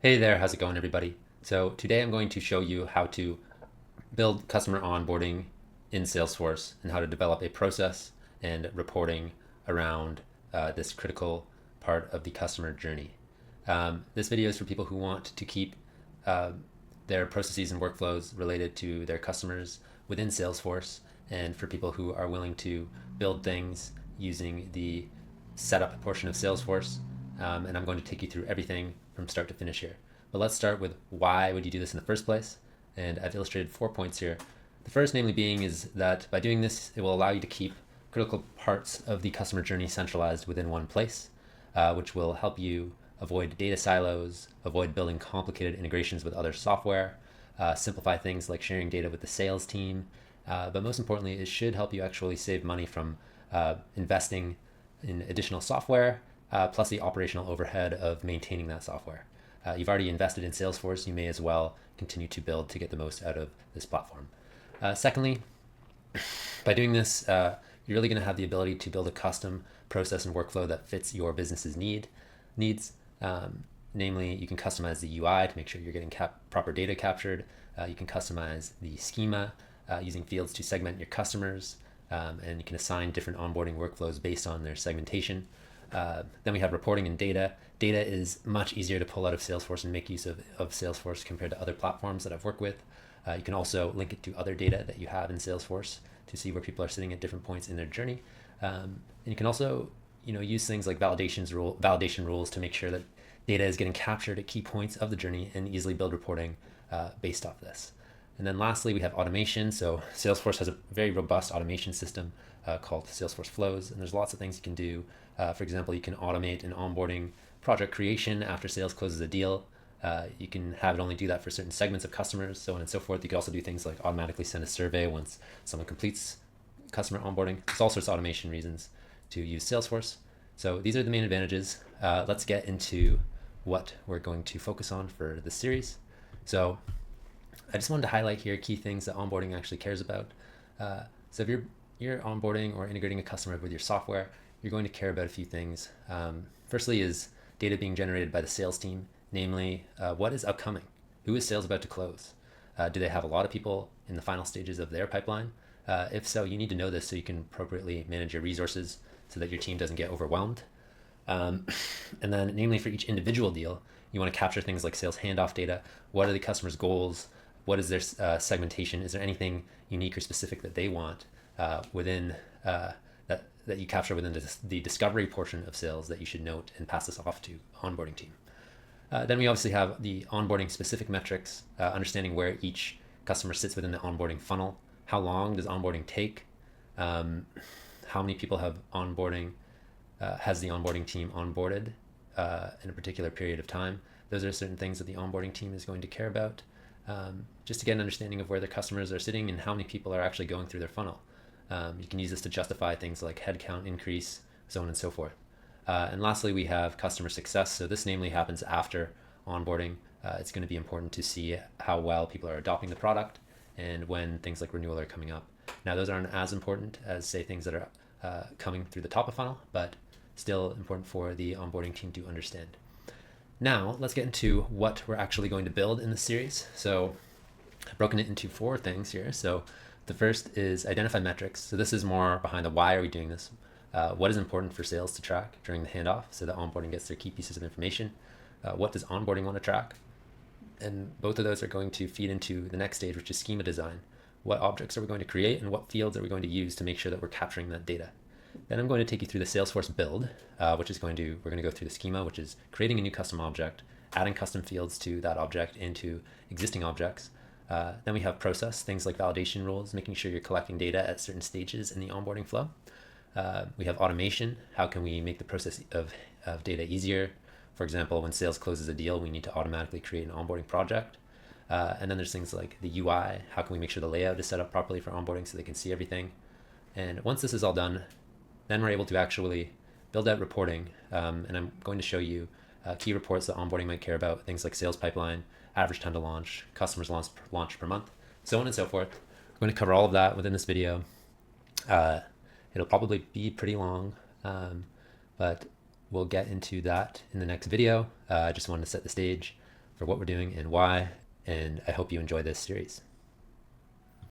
Hey there, how's it going, everybody? So today I'm going to show you how to build customer onboarding in Salesforce and how to develop a process and reporting around this critical part of the customer journey. This video is for people who want to keep uh, their processes and workflows related to their customers within Salesforce, and for people who are willing to build things using the setup portion of Salesforce. And I'm going to take you through everything from start to finish here. But let's start with why would you do this in the first place? And I've illustrated 4 points here. The first, namely, being is that by doing this, it will allow you to keep critical parts of the customer journey centralized within one place, which will help you avoid data silos, avoid building complicated integrations with other software, simplify things like sharing data with the sales team. But most importantly, it should help you actually save money from investing in additional software, plus the operational overhead of maintaining that software. You've already invested in Salesforce, you may as well continue to build to get the most out of this platform. Secondly, by doing this, you're really going to have the ability to build a custom process and workflow that fits your business's needs. Namely, you can customize the UI to make sure you're getting proper data captured. You can customize the schema using fields to segment your customers, and you can assign different onboarding workflows based on their segmentation. Then we have reporting and data. Data is much easier to pull out of Salesforce and make use of Salesforce compared to other platforms that I've worked with. You can also link it to other data that you have in Salesforce to see where people are sitting at different points in their journey. And you can also use things like validation rules to make sure that data is getting captured at key points of the journey and easily build reporting based off this. And then lastly, we have automation. So Salesforce has a very robust automation system called Salesforce Flows, and there's lots of things you can do. For example, you can automate an onboarding project creation after sales closes a deal. You can have it only do that for certain segments of customers, so on and so forth. You can also do things like automatically send a survey once someone completes customer onboarding. There's all sorts of automation reasons to use Salesforce. So these are the main advantages. Let's get into what we're going to focus on for this series. So I just wanted to highlight here key things that onboarding actually cares about. So if you're onboarding or integrating a customer with your software, you're going to care about a few things. Firstly is data being generated by the sales team, namely what is upcoming? Who is sales about to close? Do they have a lot of people in the final stages of their pipeline? If so, you need to know this so you can appropriately manage your resources so that your team doesn't get overwhelmed. And then namely for each individual deal, you want to capture things like sales handoff data. What are the customer's goals? What is their segmentation? Is there anything unique or specific that they want within that you capture within the discovery portion of sales that you should note and pass this off to onboarding team? Then we obviously have the onboarding specific metrics, understanding where each customer sits within the onboarding funnel. How long does onboarding take? How many people have onboarding has the onboarding team onboarded in a particular period of time? Those are certain things that the onboarding team is going to care about, just to get an understanding of where their customers are sitting and how many people are actually going through their funnel. You can use this to justify things like headcount increase, so on and so forth. And lastly, we have customer success. So this namely happens after onboarding. It's going to be important to see how well people are adopting the product and when things like renewal are coming up. Now, those aren't as important as, say, things that are coming through the top of funnel, but still important for the onboarding team to understand. Now, let's get into what we're actually going to build in this series. So I've broken it into 4 things here. So the first is identify metrics. So this is more behind the why are we doing this? What is important for sales to track during the handoff so that onboarding gets their key pieces of information? What does onboarding want to track? And both of those are going to feed into the next stage, which is schema design. What objects are we going to create and what fields are we going to use to make sure that we're capturing that data? Then I'm going to take you through the Salesforce build, which is we're going to go through the schema, which is creating a new custom object, adding custom fields to that object into existing objects. Then we have process, things like validation rules, making sure you're collecting data at certain stages in the onboarding flow. We have automation. How can we make the process of data easier? For example, when sales closes a deal, we need to automatically create an onboarding project. And then there's things like the UI. How can we make sure the layout is set up properly for onboarding so they can see everything? And once this is all done, then we're able to actually build out reporting. And I'm going to show you key reports that onboarding might care about, things like sales pipeline, average time to launch, customers launch per month, so on and so forth. We're going to cover all of that within this video. It'll probably be pretty long, but we'll get into that in the next video. I just wanted to set the stage. for what we're doing and why. And I hope you enjoy this series.